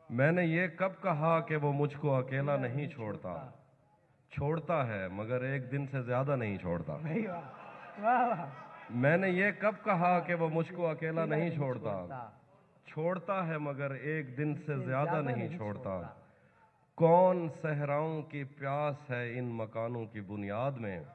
मैंने ये कब कहा कि वो मुझको अकेला नहीं छोड़ता। छोड़ता है मगर एक दिन से ज्यादा नहीं छोड़ता। भाई वाह वाह वाह। मैंने ये कब कहा कि वो मुझको अकेला नहीं छोड़ता। छोड़ता। छोड़ता है मगर एक दिन से ज्यादा नहीं छोड़ता। छोड़ता। कौन सहराओं की प्यास है इन मकानों की बुनियाद में।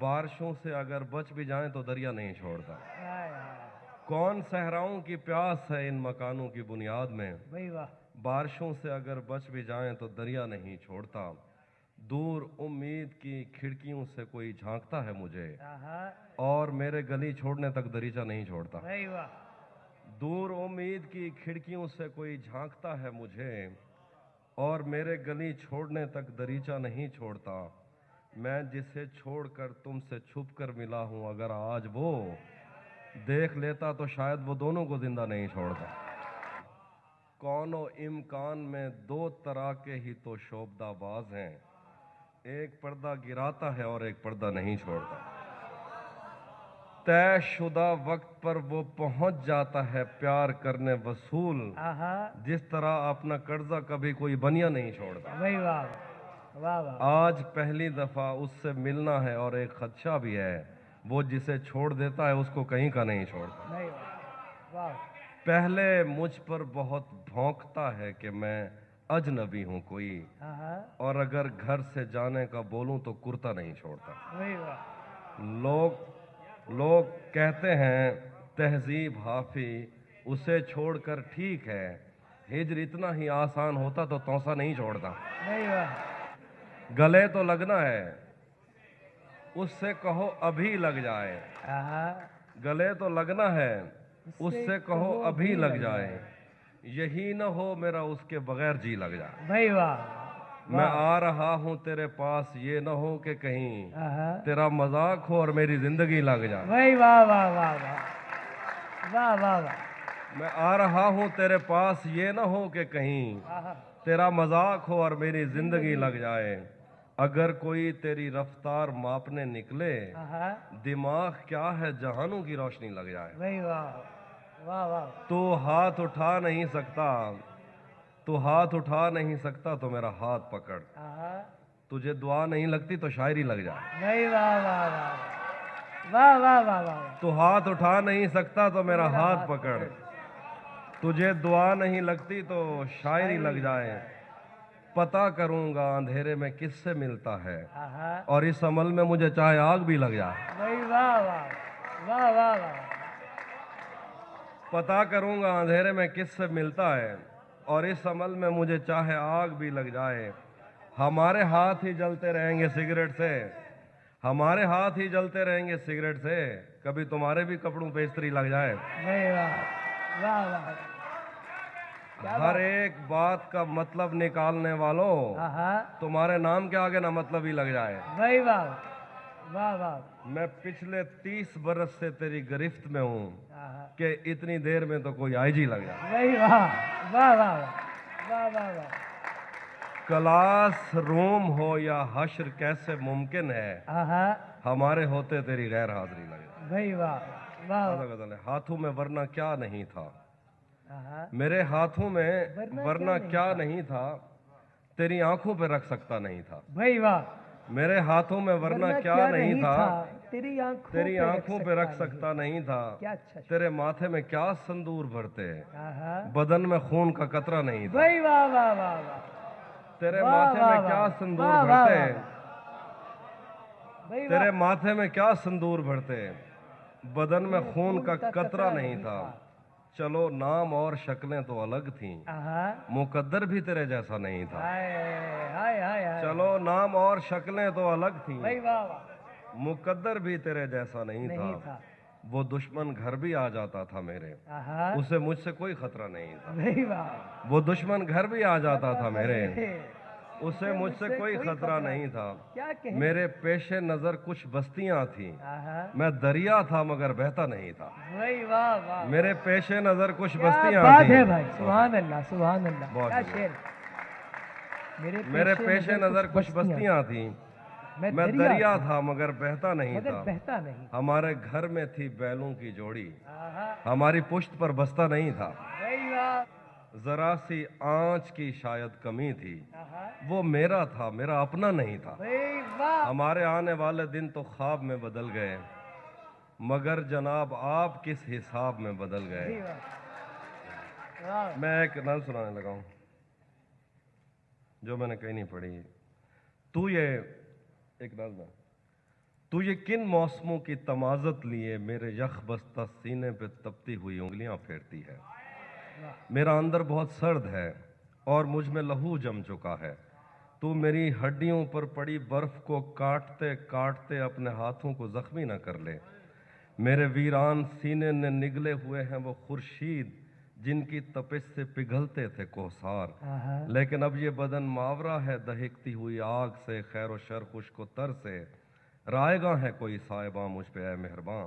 बारिशों से अगर बच भी जाएं तो दरिया नहीं छोड़ता। हाय हाय। कौन सहराओं की प्यास है इन मकानों की बुनियाद में। भाई वाह। बारिशों से अगर बच भी जाएं तो दरिया नहीं छोड़ता। दूर उम्मीद की खिड़कियों से कोई झांकता है मुझे आहा। और मेरे गली छोड़ने तक दरीचा नहीं छोड़ता। भाई वाह। दूर उम्मीद की खिड़कियों से कोई झांकता है मुझे और मेरे गली छोड़ने तक दरीचा नहीं छोड़ता। मैं जिसे छोड़कर तुमसे छुप कर मिला हूं, अगर आज वो देख लेता तो शायद वो दोनों को जिंदा नहीं छोड़ता। कौनो इम्कान में दो तरह के ही तो शोबदाबाज हैं, एक पर्दा गिराता है और एक पर्दा नहीं छोड़ता। तयशुदा वक्त पर वो पहुंच जाता है प्यार करने वसूल, आहा। जिस तरह अपना कर्जा कभी कोई बनिया नहीं छोड़ता। भाई वाह वाह वाह। आज पहली दफा उससे मिलना है और एक खदशा भी है, वो जिसे छोड़ देता है उसको कहीं का नहीं छोड़ता। भाई वाह वाह। पहले मुझ पर बहुत भौंकता है कि मैं अजनबी हूं कोई, आहा। और अगर घर से जाने का बोलूं तो कुर्ता नहीं छोड़ता। भाई वाह। लोग कहते हैं तहजीब हाफी उसे छोड़कर ठीक है, हिजर इतना ही आसान होता तो तौसा नहीं छोड़ता। भाई वाह। गले तो लगना है, उससे कहो अभी लग जाए। आहा। गले तो लगना है, उससे कहो अभी लग जाए। यही न हो मेरा उसके बगैर जी लग जाए। भाई वाह। मैं आ रहा हूं तेरे पास, ये न हो कि कहीं आहा। तेरा मजाक हो और मेरी जिंदगी लग जाए। भाई वाह वाह वाह वाह वाह वाह वाह। मैं आ रहा हूं तेरे पास, ये न हो कि कहीं आहा। तेरा मजाक हो और मेरी जिंदगी लग जाए। अगर कोई तेरी रफ्तार मापने निकले, आहा। दिमाग क्या है जहानों की रोशनी लग जाए। भाई वाह वाह वाह। तू हाथ उठा नहीं सकता, तू हाथ उठा नहीं सकता तो मेरा हाथ पकड़। आहा। तुझे दुआ नहीं लगती तो शायरी लग जाए। भाई वाह वाह वाह वाह वाह वाह वाह। तू हाथ उठा नहीं सकता तो मेरा हाथ पकड़। तुझे दुआ नहीं लगती तो शायरी लग जाए। पता करूंगा अंधेरे में किससे मिलता है, आहा। और इस अमल में मुझे चाहे आग भी लग जाए। भाई वाह वाह वाह वाह वाह। पता करूंगा अंधेरे में किससे मिलता है, और इस अमल में मुझे चाहे आग भी लग जाए। हमारे हाथ ही जलते रहेंगे सिगरेट से, हमारे हाथ ही जलते रहेंगे सिगरेट से, कभी तुम्हारे भी कपड़ों पे इस्त्री लग जाए। भाई वाह वाह वाह। हर एक बात का मतलब निकालने वालों, आहा। तुम्हारे नाम के आगे ना मतलब ही लग जाए। भाई वाह वाह वाह। मैं पिछले 30 बरस से तेरी गिरफ्त में हूँ आहा। कि इतनी देर में तो कोई आईजी लग जाए। भाई वाह वाह वाह वाह वाह वाह। क्लास रूम हो या हश्र कैसे मुमकिन है, आहा। हमारे होते तेरी गैर हाजिरी लग जाए। भाई वाह वाह। आधा गजल है। हाथों में वरना क्या नहीं था, आहा। मेरे हाथों में वरना वरना क्या क्या नहीं था, तेरी आंखों पे रख सकता नहीं था। भाई वाह। मेरे हाथों में वरना क्या नहीं था, तेरी आंखों पे रख सकता नहीं था। क्या अच्छा। तेरे माथे में क्या संदूर भरते, आहा। बदन में खून का कतरा नहीं था। भाई वाह वाह वाह वाह। तेरे वाह, माथे वाह, में क्या वाह, संदूर वाह, वाह, भरते, भाई तेरे वाह। माथे में क्या संदूर भरते, बदन में खून का कतरा नहीं था। चलो नाम और शक्लें तो अलग थीं, आहा। मुकद्दर भी तेरे जैसा नहीं था। हाय हाय हाय हाय। चलो नाम और शक्लें तो अलग थीं, भाई वाह वाह। मुकद्दर भी तेरे जैसा नहीं नहीं था। था। वो दुश्मन घर भी आ जाता था मेरे, आहा। उसे मुझसे कोई खतरा नहीं था। भाई वाह। वो दुश्मन घर भी आ जाता था मेरे, उसे मुझसे मुझसे कोई खतरा नहीं था। क्या कहें। मेरे पेशे नजर कुछ बस्तियां थीं, आहा। मैं दरिया था मगर बहता नहीं था। भाई वाह वाह। मेरे पेशे नजर कुछ क्या बस्तियां बात थीं। है भाई। सुभान अल्लाह सुभान अल्लाह। बहुत क्या शुक्रिया। शेर। मेरे पेशे नजर कुछ बस्तियां थीं, मैं दरिया था मगर बहता नहीं था। बहता नहीं। हमारे घर में थी बैलों की जोड़ी, आहा। हमारी पुश्त पर बस्ता नहीं था। भाई वाह जरा सी आंच की शायद कमी थी, आहा, वो मेरा था, मेरा अपना नहीं था। भाई वाह हमारे आने वाले दिन तो ख्वाब में बदल गए, मगर जनाब आप किस हिसाब में बदल भाई गए। वाह वाह मैं एक नज़म सुनाने लगा हूं जो मैंने कहीं नहीं पढ़ी। एक नज़म है। तू ये किन मौसमों की तमाज़त लिए मेरे यख बस्ता सीने पे तपती हुई उंगलियां फेरती है। मेरा अंदर बहुत सर्द है और मुझ में लहू जम चुका है। तू मेरी हड्डियों पर पड़ी बर्फ को काटते काटते अपने हाथों को जख्मी न कर ले। मेरे वीरान सीने ने निगले हुए हैं वो खुर्शीद जिनकी तपिश से पिघलते थे कोहसार। आहा, लेकिन अब ये बदन मावरा है दहकती हुई आग से, खैर व शर खुश्क तर से। रायगा है कोई साहिबा मुझ पे ऐ मेहरबां,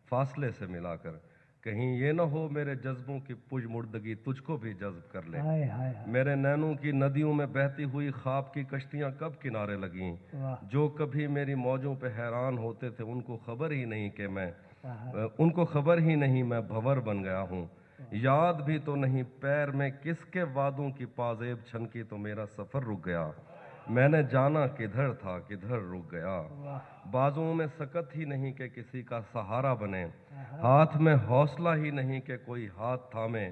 फासले से मिलाकर, कहीं ये न हो मेरे जज्बों की पुज मुर्दगी तुझको भी जज्ब कर ले। हाय हाय हाय मेरे नैनों की नदियों में बहती हुई ख्वाब की कश्तियां कब किनारे लगीं। वाह जो कभी मेरी मौजों पे हैरान होते थे उनको खबर ही नहीं कि आहा, उनको खबर ही नहीं मैं भंवर बन गया हूँ। याद भी तो नहीं पैर में किसके वादों की पाजेब छनकी तो मेरा सफर रुक गया। मैंने जाना किधर था किधर रुक गया। वाह बाजुओं में सकत ही नहीं कि किसी का सहारा बने, आहा, हाथ में हौसला ही नहीं कि कोई हाथ थामे।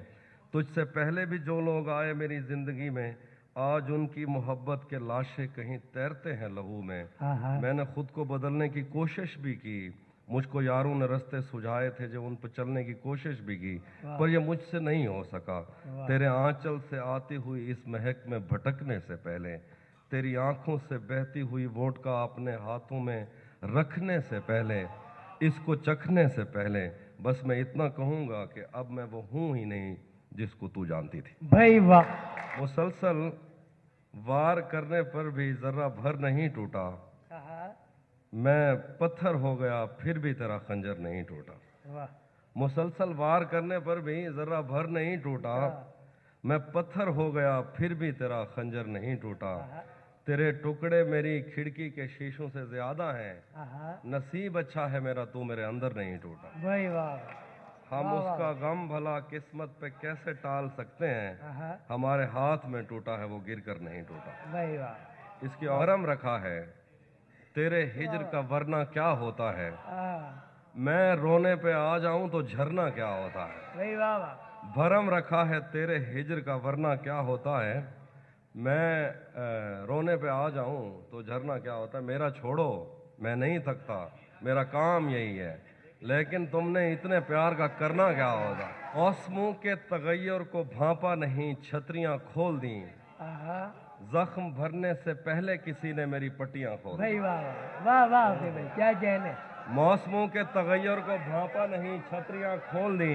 तुझसे पहले भी जो लोग आए मेरी जिंदगी में, आज उनकी मोहब्बत के लाशें कहीं तैरते हैं लहू में। आहा, मैंने खुद को बदलने की कोशिश भी की, मुझको यारों ने रास्ते सुझाए थे जो उन पर चलने की कोशिश भी की, पर यह मुझसे नहीं हो सका। तेरे आंचल से आती हुई इस महक में भटकने से पहले, तेरी आंखों से बहती हुई वोडका अपने हाथों में रखने से पहले, इसको चखने से पहले, बस मैं इतना कहूँगा कि अब मैं वो हूँ ही नहीं जिसको तू जानती थी। भाई वाह मुसलसल वार करने पर भी जरा भर नहीं टूटा, आहा, मैं पत्थर हो गया फिर भी तेरा खंजर नहीं टूटा। वाह मुसलसल वार करने पर भी जरा भर नहीं टूटा, मैं पत्थर हो गया फिर भी तेरा खंजर नहीं टूटा। आहा, तेरे टुकड़े मेरी खिड़की के शीशों से ज्यादा हैं, आहा, नसीब अच्छा है मेरा तू मेरे अंदर नहीं टूटा। भाई वाह हम वाह, वाह। उसका गम भला किस्मत पे कैसे टाल सकते हैं, आहा, हमारे हाथ में टूटा है वो गिर कर नहीं टूटा। भाई वाह इसकी औरम रखा है तेरे हिजर का वरना क्या होता है। आहा, मैं रोने पे आ जाऊं तो झरना क्या होता है। भाई वाह वाह भरम रखा है तेरे हिजर का वरना क्या होता है। मैं रोने पे आ जाऊं तो झरना क्या होता है। मेरा छोड़ो मैं नहीं थकता, मेरा काम यही है, लेकिन तुमने इतने प्यार का करना क्या होता। मौसमों के तगैर को भांपा नहीं, छतरियां खोल दी, आहा, जख्म भरने से पहले किसी ने मेरी पट्टियां खोल दी। भाई वाह वाह वाह वाह भाई क्या कहने मौसमों के तगैर को भांपा नहीं, छतरियां खोल दी,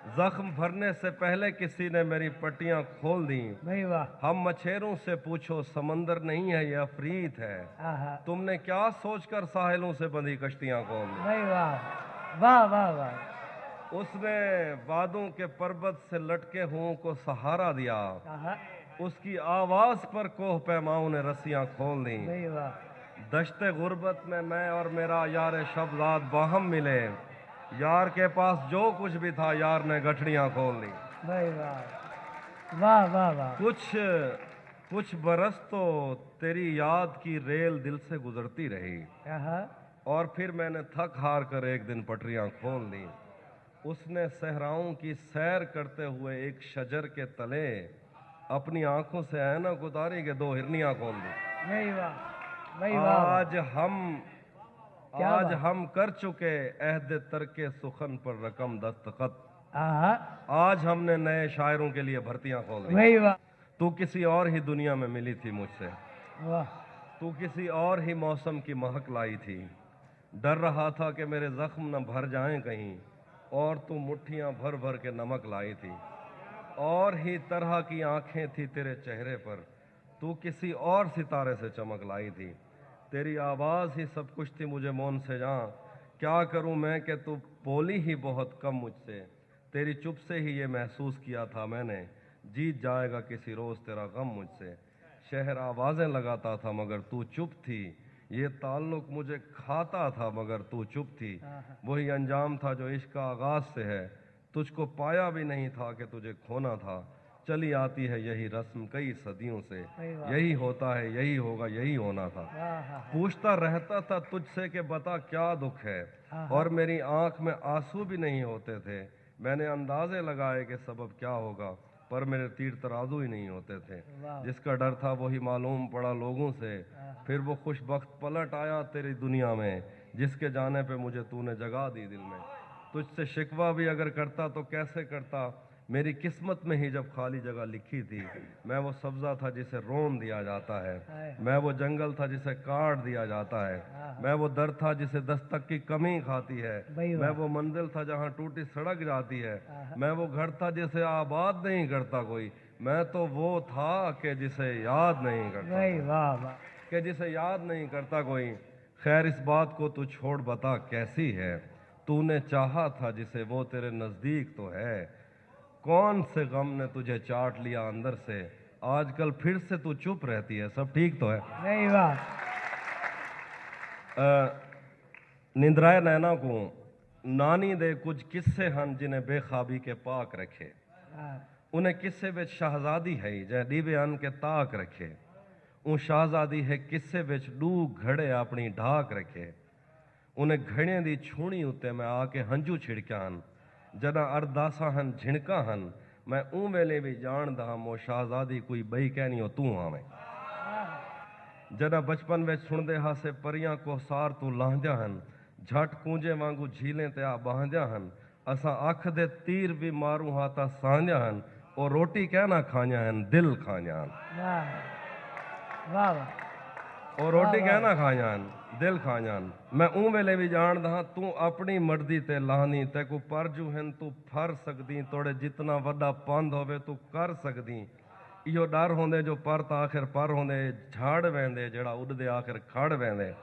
जख्म भरने से पहले किसी ने मेरी पट्टियां खोल दी। भाई वाह हम मछेरों से पूछो समंदर नहीं है ये अफरीत है, आहा, तुमने क्या सोचकर साहिलों से बंधी कश्तियां खोल दी। भाई वाह वाह वाह वाह उसने वादों के पर्वत से लटके हुओं को सहारा दिया, आहा, उसकी आवाज पर कोह पैमाओं ने रस्सियां खोल दी। भाई वाह दश्ते गुर्बत में मैं और मेरा यार शब्दात बाहम मिले, यार के पास जो कुछ भी था यार ने गठड़ियां खोल दी। भाई वाह वाह वाह वाह कुछ बरस तो तेरी याद की रेल दिल से गुजरती रही, आहा, और फिर मैंने थक हार कर एक दिन पटरियां खोल दी। उसने सहराओं की सैर करते हुए एक शजर के तले अपनी आंखों से ऐनक उतारी के दो हिरनियां खोल दी। भाई वाह भाई वाह क्या आज बात? हम कर चुके अहद तरके सुखन पर रकम दस्तखत, आहा, आज हमने नए शायरों के लिए भर्तियां खोल दी। भाई वाह तू किसी और ही दुनिया में मिली थी मुझसे, वाह तू किसी और ही मौसम की महक लाई थी। डर रहा था कि मेरे जख्म न भर जाएं कहीं, और तू मुट्ठियां भर भर के नमक लाई थी। और ही तरह की आंखें थी तेरे चेहरे पर, तू किसी और सितारे से चमक लाई थी। तेरी आवाज़ ही सब कुछ थी मुझे मौन से जहाँ, क्या करूं मैं कि तू बोली ही बहुत कम मुझसे। तेरी चुप से ही ये महसूस किया था मैंने, जीत जाएगा किसी रोज़ तेरा गम मुझसे। शहर आवाज़ें लगाता था मगर तू चुप थी, ये ताल्लुक मुझे खाता था मगर तू चुप थी। वही अंजाम था जो इश्क का आगाज़ से है, तुझको पाया भी नहीं था कि तुझे खोना था। चली आती है यही रस्म कई सदियों से, सही बात। यही होता है, यही होगा, यही होना था। वाह, पूछता रहता था तुझसे कि बता क्या दुख है, हाँ, और मेरी आंख में आंसू भी नहीं होते थे। मैंने अंदाजे लगाए कि सबब क्या होगा, पर मेरे तीर तराजू ही नहीं होते थे। वाह। जिसका डर था वही मालूम पड़ा लोगों से, फिर वो खुशबख्त पलट आया तेरी दुनिया में, जिसके जाने पे मुझे तूने जगा दी दिल में। तुझसे शिकवा भी अगर करता तो कैसे करता, मेरी किस्मत में ही जब खाली जगह लिखी थी। मैं वो सब्जा था जिसे रोन दिया जाता है, मैं वो जंगल था जिसे काट दिया जाता है, मैं वो दर था जिसे दस्तक की कमी खाती है, भाई मैं वो मंजिल था जहाँ टूटी सड़क जाती है, मैं वो घर था जिसे आबाद नहीं करता कोई, मैं तो वो था कि जिसे याद नहीं करता भाई, वाह वाह। कि जिसे याद नहीं करता कोई। खैर इस बात को तू छोड़ बता कैसी है, तूने चाहा था जिसे वो तेरे नजदीक तो है। कौन से गम ने तुझे चाट लिया अंदर से, आजकल फिर से तू चुप रहती है, सब ठीक तो है। भाई वाह। निंद्राए नैना को नानी दे कुछ किस्से हन जिन्हें बेखाबी के पाक रखे, हाँ, उन्हें किस्से विच शहजादी है जै डीबे अन के ताक रखे। ਉਹ ਸ਼ਾਹਜ਼ਾਦੀ ਹੈ ਕਿਸੇ ਵਿੱਚ ਡੂ ਘੜੇ ਆਪਣੀ ਢਾਕ ਰੱਖੇ। ਉਹਨੇ ਘੜੇ ਦੀ ਛੂਣੀ ਉੱਤੇ ਮੈਂ ਆ ਕੇ ਹੰਝੂ ਛਿੜਕਿਆ ਹਨ, ਜਦਾਂ ਅਰਦਾਸਾਂ ਹਨ ਝਿਣਕਾਂ ਹਨ, ਮੈਂ ਉਹ ਵੇਲੇ ਵੀ ਜਾਣਦਾ ਹਾਂ ਉਹ ਸ਼ਾਹਜ਼ਾਦੀ ਕੋਈ ਬਈ ਕਹਿਣੀ ਉਹ ਤੂੰ ਆਵੇਂ। ਜਦਾਂ ਬਚਪਨ ਵਿੱਚ ਸੁਣਦੇ ਹਾਸੇ ਪਰੀਆਂ ਕੋਸਾਰ ਤੂੰ ਲਾਂਘਦਿਆਂ ਹਨ, ਝੱਟ ਕੂੰਜੇ ਵਾਂਗੂ ਝੀਲੇ ਤੇ ਆ ਬਾਂਝਦਿਆਂ ਹਨ। ਅਸਾਂ ਅੱਖ ਦੇ ਤੀਰ ਵੀ ਮਾਰੂ ਹਾਂ ਤਾਂ ਸਾਂਝਿਆਂ ਹਨ, ਉਹ ਰੋਟੀ ਕਹਿਣਾ ਖਾਈਆਂ ਹਨ ਦਿਲ ਖਾਈਆਂ ਹਨ। वाह वाह। ਉਹ ਰੋਟੀ ਕਹਿਣਾ ਖਾਈਆਂ ਹਨ ਦਿਲ ਖਾਈਆਂ ਹਨ। ਮੈਂ ਉਹ ਵੇਲੇ ਵੀ ਜਾਣਦਾ ਹਾਂ ਤੂੰ ਆਪਣੀ ਮਰਜ਼ੀ ਤੇ ਲਾਹਨੀ ਤੇ ਕੋ ਪਰਜੂ ਹਨ ਤੂੰ ਫਰ ਸਕਦੀ, ਤੋੜੇ ਜਿਤਨਾ ਵੱਡਾ ਪੰਧ ਹੋਵੇ ਤੂੰ ਕਰ ਸਕਦੀ। ਇਹੋ ਡਰ ਹੁੰਦੇ ਜੋ ਪਰ ਤਾਂ ਆਖਿਰ ਪਰ ਹੁੰਦੇ, ਝਾੜ ਵਹਿੰਦੇ ਜਿਹੜਾ ਉੱਡਦੇ ਆਖਿਰ ਖੜ ਵਹਿੰਦੇ।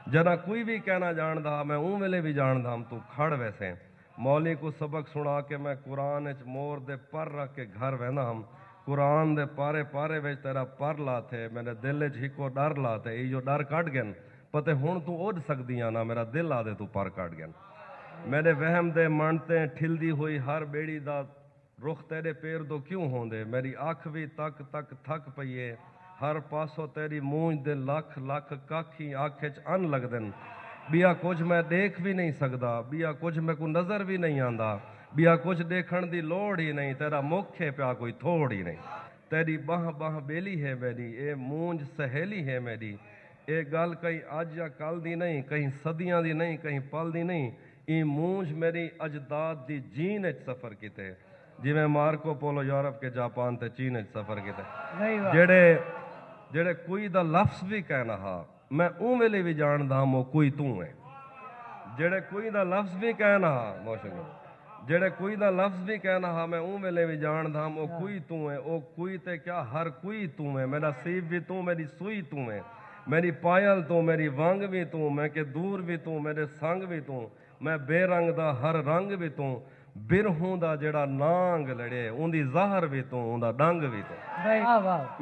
ਜਦਾਂ ਕੋਈ ਵੀ ਕਹਿਣਾ ਜਾਣਦਾ ਮੈਂ ਉਹ ਵੇਲੇ ਵੀ ਜਾਣਦਾ ਹਾਂ ਤੂੰ ਖੜ ਵੈਸੇ। ਮੌਲੀ ਕੋ ਸਬਕ ਸੁਣਾ ਕੇ ਮੈਂ ਕੁਰਾਨ ਵਿੱਚ ਮੋਰ ਦੇ ਪਰ ਰੱਖ ਕੇ ਘਰ ਵਹਿੰਦਾ ਹਾਂ, कुरान दे पारे पारे विच तेरा पर लाथे, मेरे दिल च हिको डर लाथे। यो डर कट गए पते हुण तू उड़ सकदी आ ना, मेरा दिल आदे तू पर कट गए। मेरे वहम दे मनते ठिलदी हुई हर बेड़ी दा रुख तेरे पैर दो क्यों होंदे, मेरी अख भी तक तक थक पईए, हर पासों तेरी मूंछ दे लख लख काखी अख च अन लगदन। बिया कुछ मैं देख भी नहीं सकदा, बिया कुछ मैं को नजर भी नहीं आंदा, बिया कुछ देखण दी लोड़ ही नहीं, तेरा मुख है प्या कोई थोड़ ही नहीं। तेरी बाह बाह बेली है मेरी, ए मूंज सहेली है मेरी, ए गल कहीं अज या कल दी नहीं, कहीं सदियां दी नहीं, कहीं पल दी नहीं। ई मूंज मेरी अजदाद दी जीन च सफर किते, जिवें मार्को पोलो यूरोप के जापान ते चीन च सफर किते। जेड़े जेड़े कोई दा लफ्ज भी कहना हा मैं ऊ वेले भी जानदा मो कोई तू है। जेड़े कोई दा लफ्ज भी कहना हा मोशन जेड़े कोई दा लफ्ज भी कहना हा मैं ऊ वेले भी जानदा ओ कोई तू है। ओ कोई ते क्या हर कोई तू है, मेरा सीब भी तू, मेरी सुई तू है, मेरी पायल तू, मेरी वंग भी तू, मैं के दूर भी तू, मेरे संग भी तू, मैं बेरंग दा हर रंग भी तू, बिरहूं दा जेड़ा नांग लड़े उंदी ज़हर भी तू, उंदा डंग भी तू।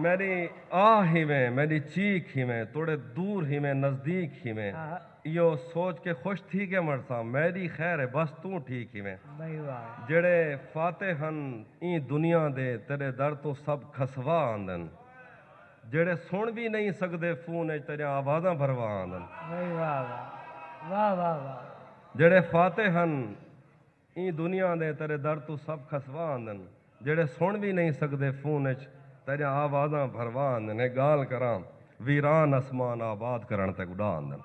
मेरी आह ही में, मेरी चीख ही में, थोड़े दूर ही में नजदीक ही में, यो सोच के खुश थी के मरसा मेरी खैर है बस तू ठीक ही में। जेड़े फातेह हन ई दुनिया दे तेरे दर तो सब खसवा आंदन, जेड़े सुन भी नहीं सकदे फोन तेरे आवाज़ां भरवा आंदन। जेड़े फातेह हन ई दुनिया दे तेरे दर तो सब खसवा आंदन, जेड़े सुन भी नहीं सकदे फोन तेरे आवाज़ां भरवा आंदन। गाल करां वीरान आसमान आबाद करण ते गुडा आंदन।